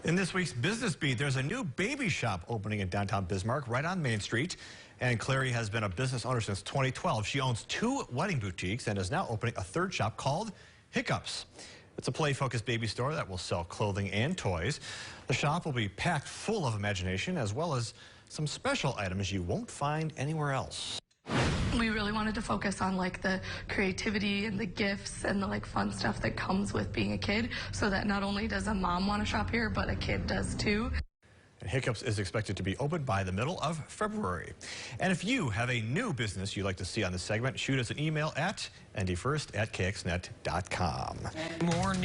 In this week's Business Beat, there's a new baby shop opening in downtown Bismarck, right on Main Street. And Clary has been a business owner since 2012. She owns 2 wedding boutiques and is now opening a 3rd shop called Hiccups. It's a play-focused baby store that will sell clothing and toys. The shop will be packed full of imagination, as well as some special items you won't find anywhere else. We really wanted to focus on the creativity and the gifts and the fun stuff that comes with being a kid, so that not only does a mom want to shop here, but a kid does too. And Hiccups is expected to be open by the middle of February. And if you have a new business you'd like to see on this segment, shoot us an email at ndfirst@kxnet.com. More news.